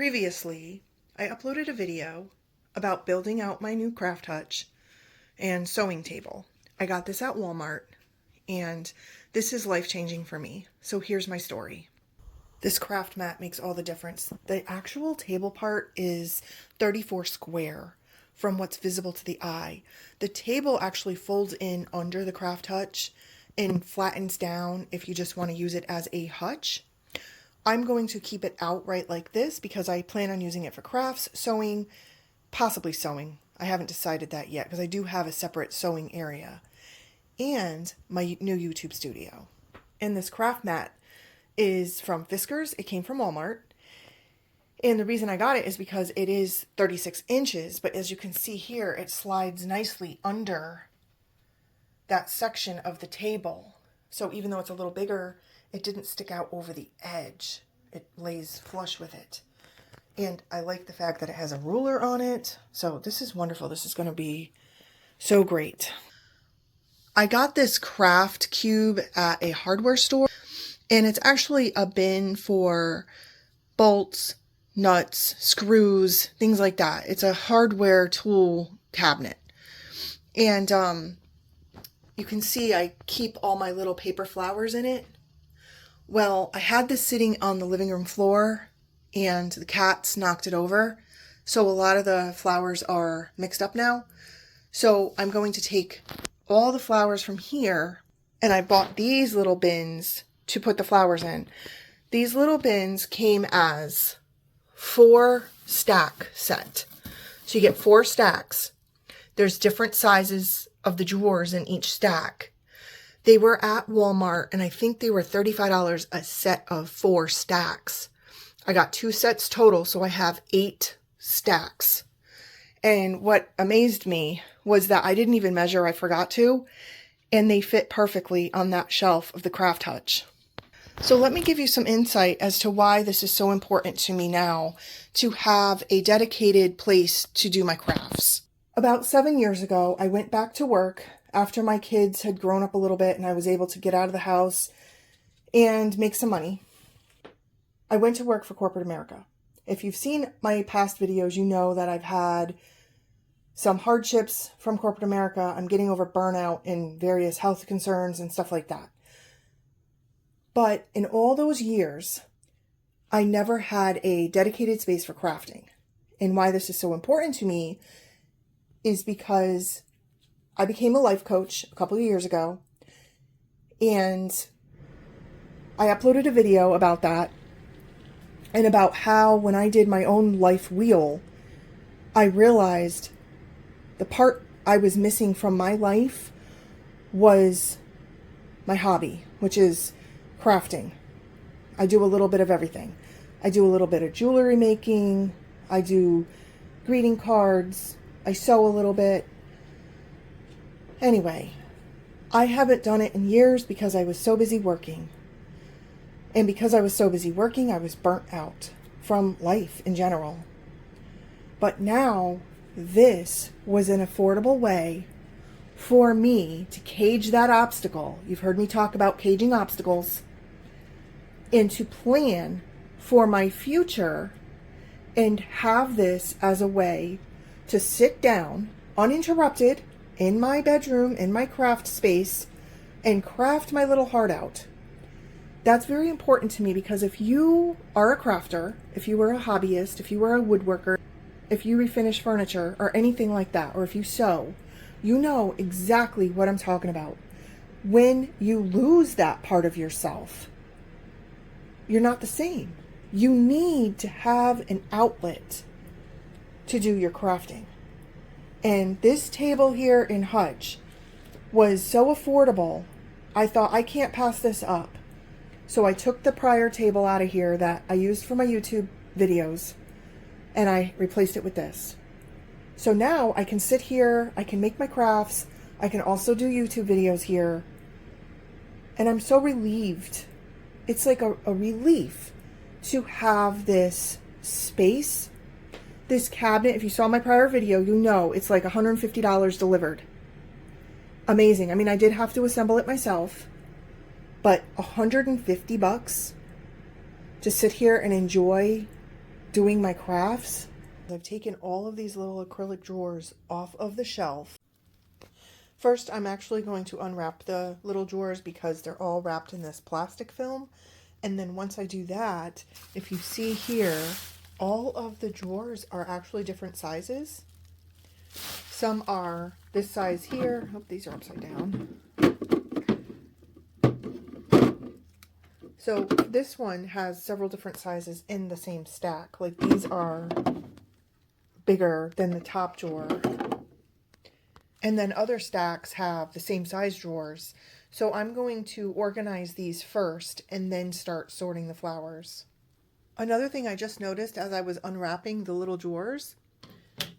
Previously, I uploaded a video about building out my new craft hutch and sewing table. I got this at Walmart, and this is life-changing for me. So here's my story. This craft mat makes all the difference. The actual table part is 34 square from what's visible to the eye. The table actually folds in under the craft hutch and flattens down if you just want to use it as a hutch. I'm going to keep it outright like this because I plan on using it for crafts, sewing, possibly sewing. I haven't decided that yet because I do have a separate sewing area and my new YouTube studio. And this craft mat is from Fiskars. It came from Walmart. And the reason I got it is because it is 36 inches, but as you can see here, it slides nicely under that section of the table. So even though it's a little bigger, it didn't stick out over the edge. It lays flush with it. And I like the fact that it has a ruler on it. So this is wonderful. This is going to be so great. I got this craft cube at a hardware store, and it's actually a bin for bolts, nuts, screws, things like that. It's a hardware tool cabinet. And you can see I keep all my little paper flowers in it. Well, I had this sitting on the living room floor and the cats knocked it over. So a lot of the flowers are mixed up now. So I'm going to take all the flowers from here, and I bought these little bins to put the flowers in. These little bins came as 4-stack set. So you get 4 stacks. There's different sizes of the drawers in each stack. They were at Walmart, and I think they were $35 a set of 4 stacks. I got 2 sets total, so I have 8 stacks. And what amazed me was that I didn't even measure, I forgot to, and they fit perfectly on that shelf of the craft hutch. So let me give you some insight as to why this is so important to me now, to have a dedicated place to do my crafts. About 7 years ago, I went back to work after my kids had grown up a little bit and I was able to get out of the house and make some money. I went to work for corporate America. If you've seen my past videos, you know that I've had some hardships from corporate America. I'm getting over burnout and various health concerns and stuff like that. But in all those years, I never had a dedicated space for crafting. And why this is so important to me is because I became a life coach a couple of years ago, and I uploaded a video about that and about how when I did my own life wheel, I realized the part I was missing from my life was my hobby, which is crafting. I do a little bit of everything. I do a little bit of jewelry making. I do greeting cards. I sew a little bit. Anyway, I haven't done it in years because I was so busy working. And because I was so busy working, I was burnt out from life in general. But now, this was an affordable way for me to cage that obstacle. You've heard me talk about caging obstacles. And to plan for my future and have this as a way to sit down uninterrupted in my bedroom, in my craft space, and craft my little heart out. That's very important to me because if you are a crafter, if you were a hobbyist, if you were a woodworker, if you refinish furniture or anything like that, or if you sew, you know exactly what I'm talking about. When you lose that part of yourself, you're not the same. You need to have an outlet to do your crafting. And this table here in hutch was so affordable, I thought I can't pass this up. So I took the prior table out of here that I used for my YouTube videos, and I replaced it with this. So now I can sit here, I can make my crafts, I can also do YouTube videos here, and I'm so relieved. It's like a relief to have this space. This cabinet, if you saw my prior video, you know it's like $150 delivered. Amazing. I mean, I did have to assemble it myself, but $150 to sit here and enjoy doing my crafts. I've taken all of these little acrylic drawers off of the shelf. First, I'm actually going to unwrap the little drawers because they're all wrapped in this plastic film. And then once I do that, if you see here, all of the drawers are actually different sizes. Some are this size here. Oh, these are upside down. So this one has several different sizes in the same stack. Like these are bigger than the top drawer. And then other stacks have the same size drawers. So I'm going to organize these first and then start sorting the flowers. Another thing I just noticed as I was unwrapping the little drawers,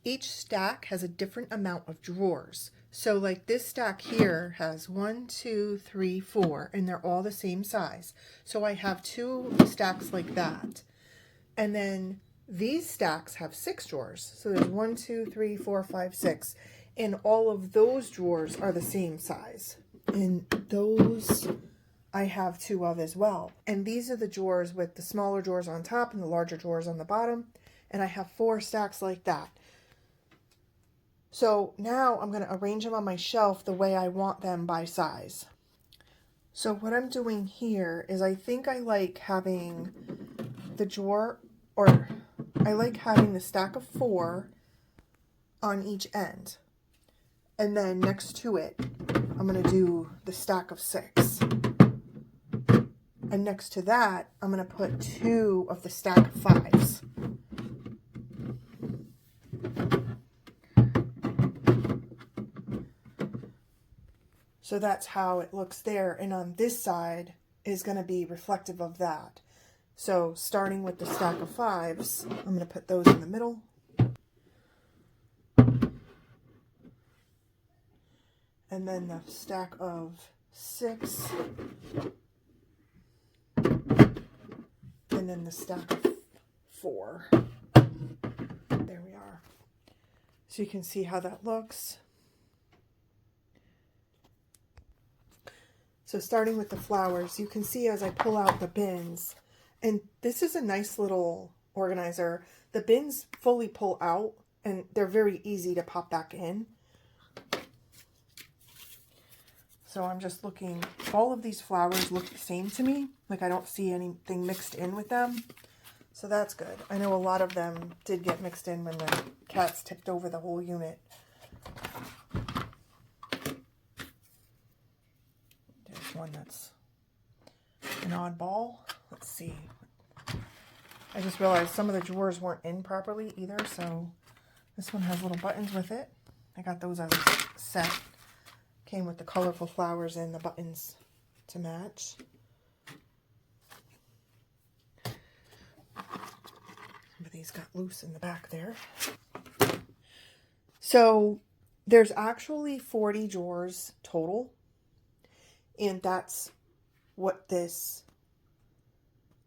each stack has a different amount of drawers. So like this stack here has 1, 2, 3, 4, and they're all the same size. So I have 2 stacks like that. And then these stacks have 6 drawers. So there's 1, 2, 3, 4, 5, 6. And all of those drawers are the same size. And those I have 2 of as well. And these are the drawers with the smaller drawers on top and the larger drawers on the bottom. And I have 4 stacks like that. So now I'm going to arrange them on my shelf the way I want them by size. So what I'm doing here is I think I like having the drawer, or I like having the stack of 4 on each end. And then next to it, I'm going to do the stack of 6. And next to that, I'm going to put 2 of the stack of 5s. So that's how it looks there. And on this side is going to be reflective of that. So starting with the stack of 5s, I'm going to put those in the middle. And then the stack of 6. And then the stack of 4. There we are. So you can see how that looks. So starting with the flowers, you can see as I pull out the bins, and this is a nice little organizer. The bins fully pull out and they're very easy to pop back in. So I'm just looking, all of these flowers look the same to me. Like I don't see anything mixed in with them. So that's good. I know a lot of them did get mixed in when the cats tipped over the whole unit. There's one that's an oddball. Let's see. I just realized some of the drawers weren't in properly either. So this one has little buttons with it. I got those as a set. Came with the colorful flowers and the buttons to match. Some of these got loose in the back there. So there's actually 40 drawers total. And that's what this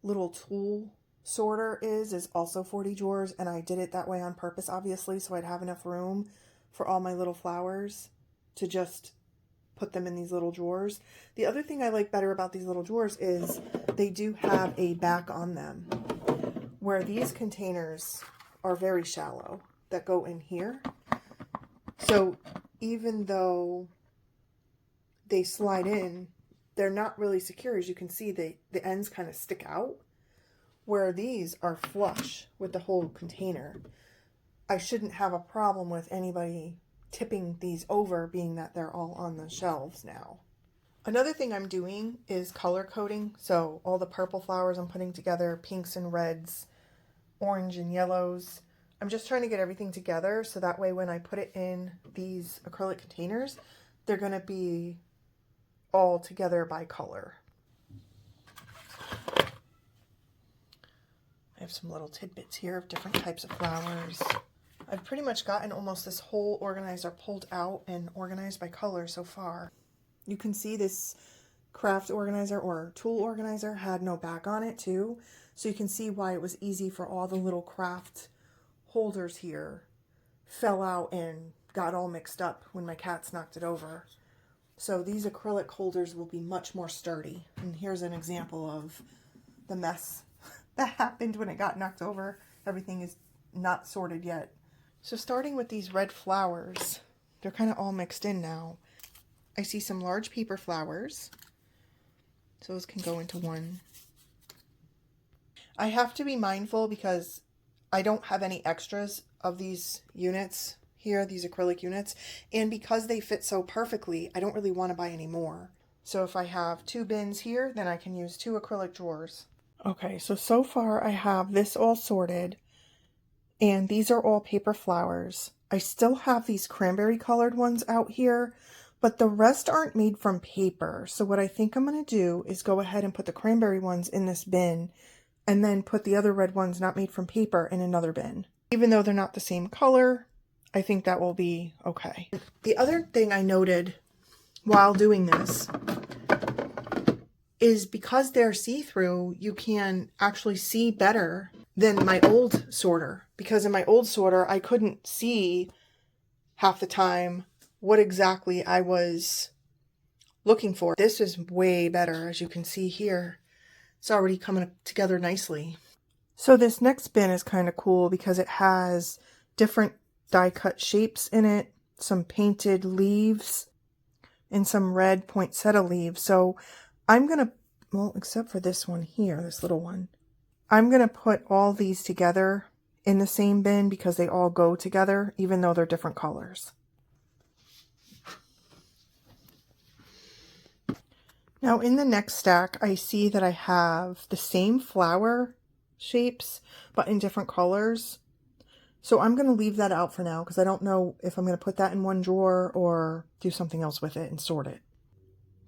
little tool sorter is also 40 drawers. And I did it that way on purpose, obviously, so I'd have enough room for all my little flowers to just put them in these little drawers. The other thing I like better about these little drawers is they do have a back on them, where these containers are very shallow that go in here. So even though they slide in, they're not really secure. As you can see, the ends kind of stick out, where these are flush with the whole container. I shouldn't have a problem with anybody tipping these over, being that they're all on the shelves now. Another thing I'm doing is color coding. So all the purple flowers I'm putting together, pinks and reds, orange and yellows. I'm just trying to get everything together so that way when I put it in these acrylic containers, they're going to be all together by color. I have some little tidbits here of different types of flowers. I've pretty much gotten almost this whole organizer pulled out and organized by color so far. You can see this craft organizer or tool organizer had no back on it too. So you can see why it was easy for all the little craft holders here fell out and got all mixed up when my cats knocked it over. So these acrylic holders will be much more sturdy. And here's an example of the mess that happened when it got knocked over. everything is not sorted yet. So starting with these red flowers, they're kind of all mixed in now. I see some large paper flowers. So those can go into one. I have to be mindful because I don't have any extras of these units here, these acrylic units. And because they fit so perfectly, I don't really want to buy any more. So if I have 2 bins here, then I can use 2 acrylic drawers. Okay, so far I have this all sorted. And these are all paper flowers. I still have these cranberry colored ones out here, but the rest aren't made from paper. So what I think I'm going to do is go ahead and put the cranberry ones in this bin and then put the other red ones not made from paper in another bin. Even though they're not the same color, I think that will be okay. The other thing I noted while doing this is because they're see-through, you can actually see better than my old sorter. Because in my old sorter, I couldn't see half the time what exactly I was looking for. This is way better, as you can see here. It's already coming together nicely. So this next bin is kind of cool because it has different die cut shapes in it, some painted leaves, and some red poinsettia leaves. So I'm going to, well, except for this one here, this little one, I'm going to put all these together in the same bin because they all go together, even though they're different colors. Now in the next stack, I see that I have the same flower shapes, but in different colors. So I'm going to leave that out for now because I don't know if I'm going to put that in one drawer or do something else with it and sort it.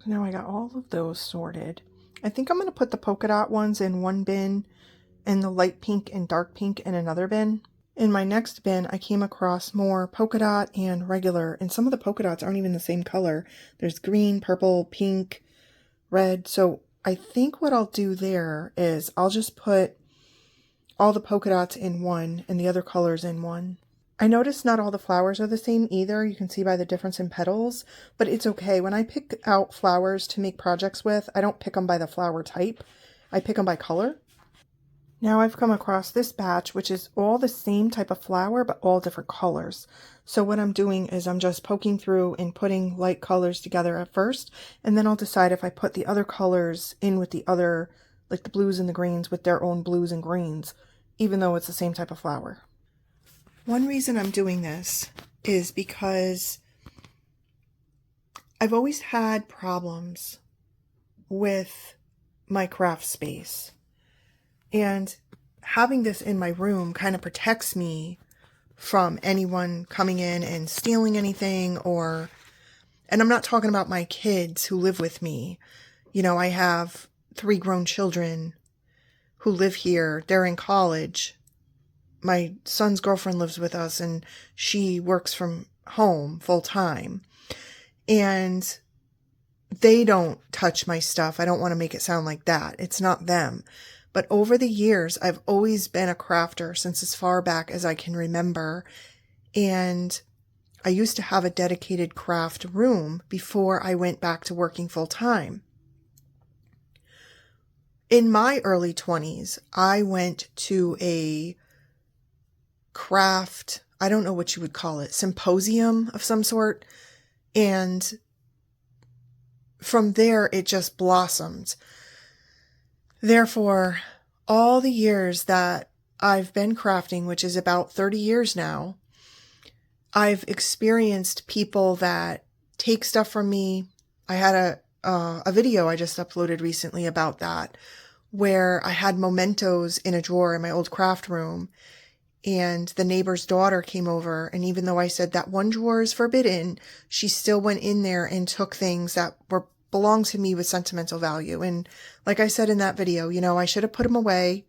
So now I got all of those sorted. I think I'm going to put the polka dot ones in one bin and the light pink and dark pink in another bin. In my next bin, I came across more polka dot and regular, and some of the polka dots aren't even the same color. There's green, purple, pink, red. So I think what I'll do there is I'll just put all the polka dots in one and the other colors in one. I noticed not all the flowers are the same either. You can see by the difference in petals, but it's okay. When I pick out flowers to make projects with, I don't pick them by the flower type. I pick them by color. Now I've come across this batch, which is all the same type of flower, but all different colors. So what I'm doing is I'm just poking through and putting light colors together at first, and then I'll decide if I put the other colors in with the other, like the blues and the greens with their own blues and greens, even though it's the same type of flower. One reason I'm doing this is because I've always had problems with my craft space. And having this in my room kind of protects me from anyone coming in and stealing anything and I'm not talking about my kids who live with me. You know, I have 3 grown children who live here. They're in college. My son's girlfriend lives with us and she works from home full time. And they don't touch my stuff. I don't want to make it sound like that. It's not them. But over the years, I've always been a crafter since as far back as I can remember. And I used to have a dedicated craft room before I went back to working full time. In my early 20s, I went to a craft, I don't know what you would call it, symposium of some sort. And from there, it just blossomed. Therefore, all the years that I've been crafting, which is about 30 years now, I've experienced people that take stuff from me. I had a video I just uploaded recently about that, where I had mementos in a drawer in my old craft room, and the neighbor's daughter came over, and even though I said that one drawer is forbidden, she still went in there and took things that belong to me with sentimental value. And like I said in that video, you know, I should have put them away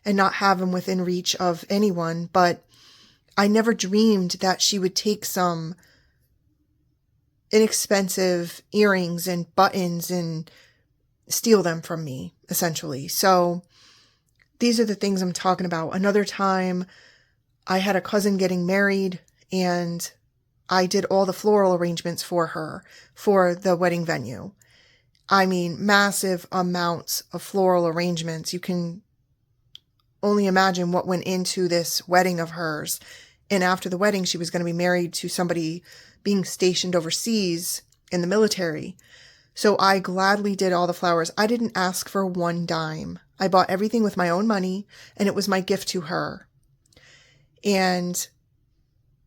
and not have them within reach of anyone, but I never dreamed that she would take some inexpensive earrings and buttons and steal them from me, essentially. So these are the things I'm talking about. Another time, I had a cousin getting married, and I did all the floral arrangements for her for the wedding venue. I mean, massive amounts of floral arrangements. You can only imagine what went into this wedding of hers. And after the wedding, she was going to be married to somebody being stationed overseas in the military. So I gladly did all the flowers. I didn't ask for one dime. I bought everything with my own money, and it was my gift to her. And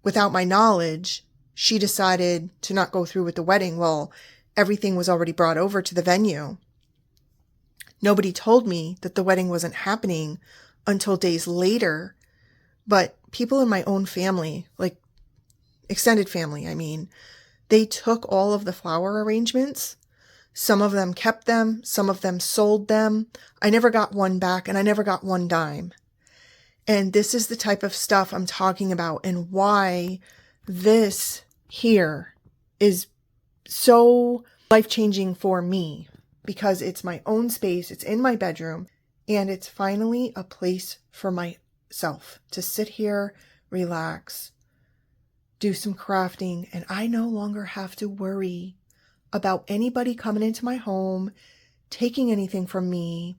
without my knowledge, she decided to not go through with the wedding. Well, everything was already brought over to the venue. Nobody told me that the wedding wasn't happening until days later, but people in my own family, like extended family, I mean, they took all of the flower arrangements. Some of them kept them, some of them sold them. I never got one back, and I never got one dime. And this is the type of stuff I'm talking about, and why this here is so life-changing for me, because it's my own space, it's in my bedroom, and it's finally a place for myself to sit here, relax, do some crafting, and I no longer have to worry about anybody coming into my home, taking anything from me.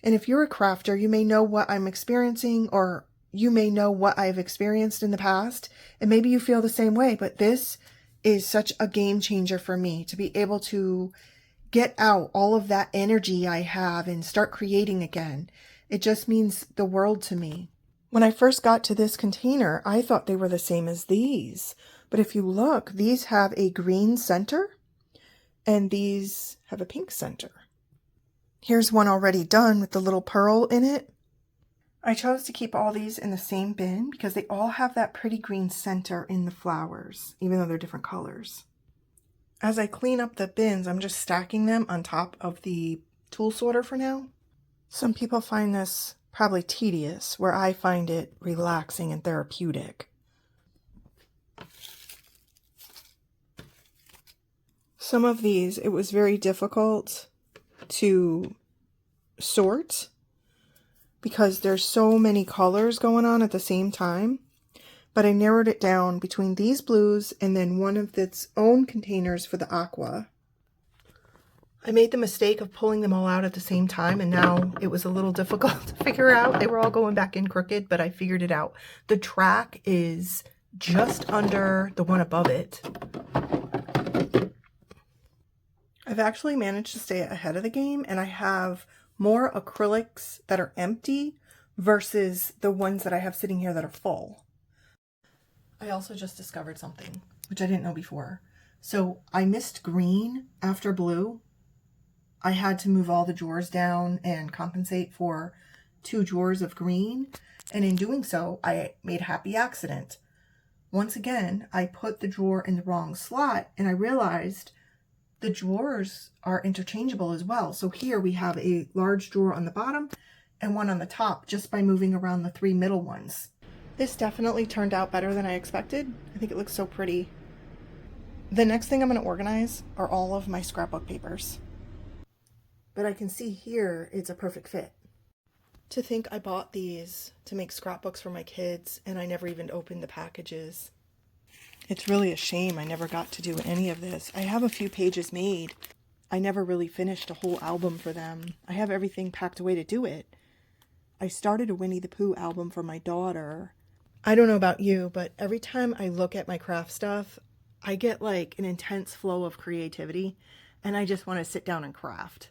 And if you're a crafter, you may know what I'm experiencing, or you may know what I've experienced in the past, and maybe you feel the same way, but this is such a game changer for me, to be able to get out all of that energy I have and start creating again. It just means the world to me. When I first got to this container, I thought they were the same as these. But if you look, these have a green center and these have a pink center. Here's one already done with the little pearl in it. I chose to keep all these in the same bin because they all have that pretty green center in the flowers, even though they're different colors. As I clean up the bins, I'm just stacking them on top of the tool sorter for now. Some people find this probably tedious, where I find it relaxing and therapeutic. Some of these, it was very difficult to sort because there's so many colors going on at the same time. But I narrowed it down between these blues and then one of its own containers for the aqua. I made the mistake of pulling them all out at the same time, and now it was a little difficult to figure out. They were all going back in crooked, but I figured it out. The track is just under the one above it. I've actually managed to stay ahead of the game, and I have more acrylics that are empty versus the ones that I have sitting here that are full. I also just discovered something, which I didn't know before. So I missed green after blue. I had to move all the drawers down and compensate for 2 drawers of green. And in doing so, I made a happy accident. Once again, I put the drawer in the wrong slot, and I realized the drawers are interchangeable as well. So here we have a large drawer on the bottom and one on the top, just by moving around the 3 middle ones. This definitely turned out better than I expected. I think it looks so pretty. The next thing I'm going to organize are all of my scrapbook papers. But I can see here it's a perfect fit. To think I bought these to make scrapbooks for my kids, and I never even opened the packages. It's really a shame I never got to do any of this. I have a few pages made. I never really finished a whole album for them. I have everything packed away to do it. I started a Winnie the Pooh album for my daughter. I don't know about you, but every time I look at my craft stuff, I get like an intense flow of creativity, and I just want to sit down and craft.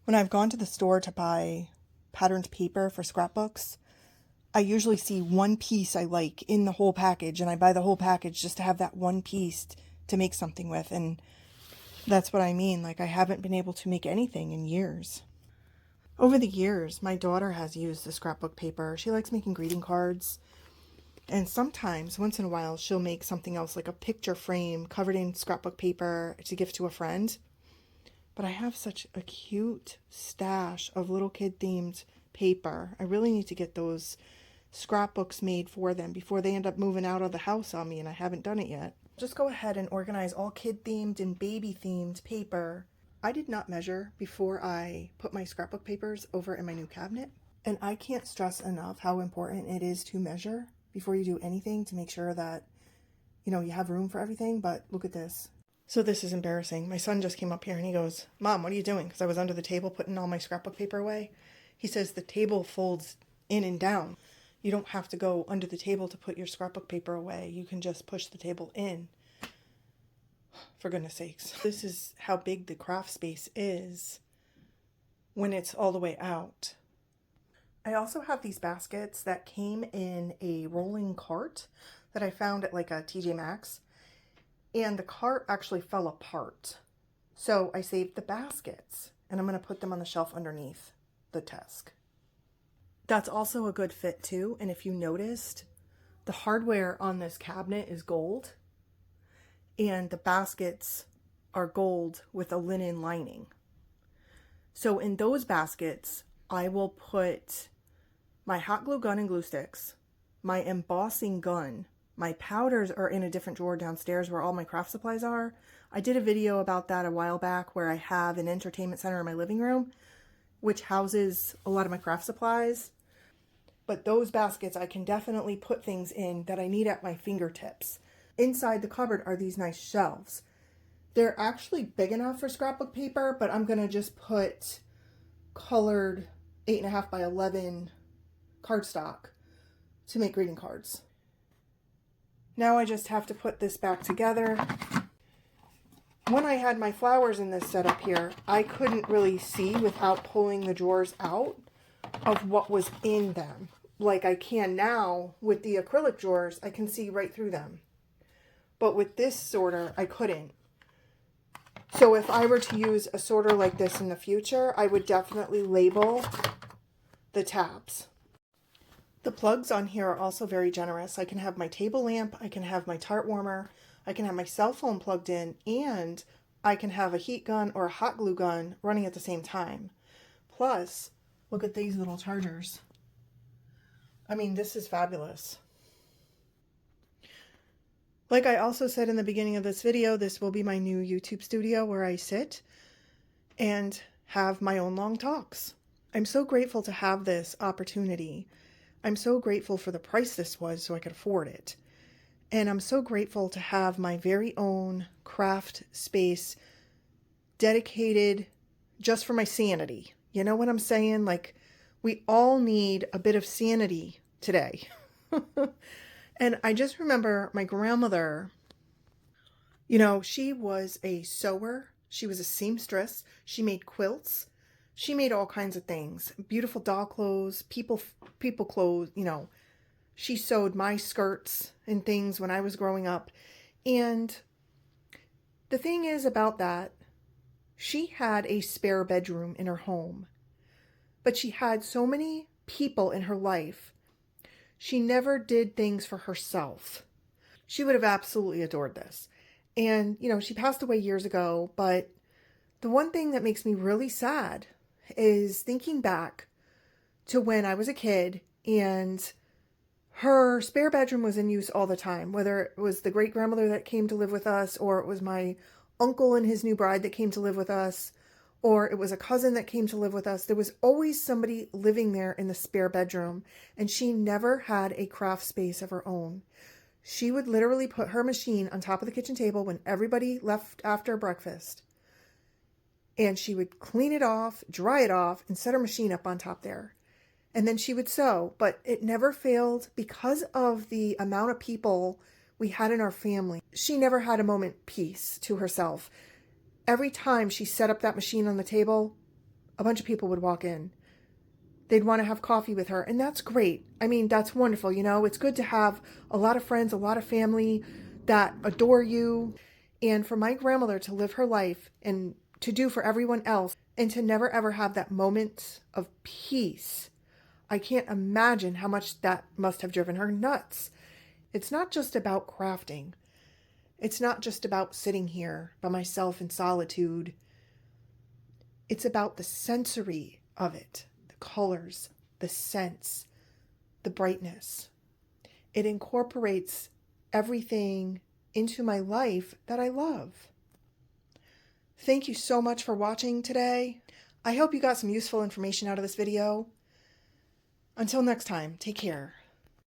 When I've gone to the store to buy patterned paper for scrapbooks, I usually see one piece I like in the whole package, and I buy the whole package just to have that one piece to make something with, and that's what I mean. Like, I haven't been able to make anything in years. Over the years, my daughter has used the scrapbook paper. She likes making greeting cards, and sometimes, once in a while, she'll make something else, like a picture frame covered in scrapbook paper to give to a friend. But I have such a cute stash of little kid-themed paper. I really need to get those scrapbooks made for them before they end up moving out of the house on me, and I haven't done it yet. Just go ahead and organize all kid-themed and baby-themed paper. I did not measure before I put my scrapbook papers over in my new cabinet, and I can't stress enough how important it is to measure before you do anything to make sure that, you have room for everything. But look at this. So this is embarrassing. My son just came up here and he goes, "Mom, what are you doing?" Because I was under the table putting all my scrapbook paper away. He says the table folds in and down. You don't have to go under the table to put your scrapbook paper away. You can just push the table in. For goodness sakes. This is how big the craft space is when it's all the way out. I also have these baskets that came in a rolling cart that I found at like a TJ Maxx. And the cart actually fell apart. So I saved the baskets and I'm going to put them on the shelf underneath the desk. That's also a good fit too. And if you noticed, the hardware on this cabinet is gold and the baskets are gold with a linen lining. So in those baskets, I will put my hot glue gun and glue sticks, my embossing gun. My powders are in a different drawer downstairs where all my craft supplies are. I did a video about that a while back where I have an entertainment center in my living room, which houses a lot of my craft supplies. But those baskets I can definitely put things in that I need at my fingertips. Inside the cupboard are these nice shelves. They're actually big enough for scrapbook paper, but I'm going to just put colored 8.5 by 11 cardstock to make greeting cards. Now I just have to put this back together. When I had my flowers in this setup here, I couldn't really see without pulling the drawers out of what was in them. Like I can now with the acrylic drawers, I can see right through them. But with this sorter, I couldn't. So if I were to use a sorter like this in the future, I would definitely label the tabs. The plugs on here are also very generous. I can have my table lamp, I can have my tart warmer, I can have my cell phone plugged in, and I can have a heat gun or a hot glue gun running at the same time. Plus, look at these little chargers. I mean, this is fabulous. Like I also said in the beginning of this video, this will be my new YouTube studio where I sit and have my own long talks. I'm so grateful to have this opportunity. I'm so grateful for the price this was so I could afford it. And I'm so grateful to have my very own craft space dedicated just for my sanity. You know what I'm saying? Like, we all need a bit of sanity today. And I just remember my grandmother, you know, she was a sewer. She was a seamstress. She made quilts. She made all kinds of things. Beautiful doll clothes, people clothes, you know. She sewed my skirts and things when I was growing up. And the thing is about that, she had a spare bedroom in her home. But she had so many people in her life. She never did things for herself. She would have absolutely adored this. And, you know, she passed away years ago, but the one thing that makes me really sad is thinking back to when I was a kid and her spare bedroom was in use all the time, whether it was the great grandmother that came to live with us, or it was my uncle and his new bride that came to live with us, or it was a cousin that came to live with us. There was always somebody living there in the spare bedroom, and she never had a craft space of her own. She would literally put her machine on top of the kitchen table when everybody left after breakfast, and she would clean it off, dry it off, and set her machine up on top there. And then she would sew, but it never failed because of the amount of people we had in our family. She never had a moment peace to herself. Every time she set up that machine on the table, a bunch of people would walk in. They'd want to have coffee with her, and that's great. I mean, that's wonderful, you know. It's good to have a lot of friends, a lot of family that adore you. And for my grandmother to live her life and to do for everyone else and to never ever have that moment of peace, I can't imagine how much that must have driven her nuts. It's not just about crafting. It's not just about sitting here by myself in solitude. It's about the sensory of it, the colors, the scents, the brightness. It incorporates everything into my life that I love. Thank you so much for watching today. I hope you got some useful information out of this video. Until next time, take care.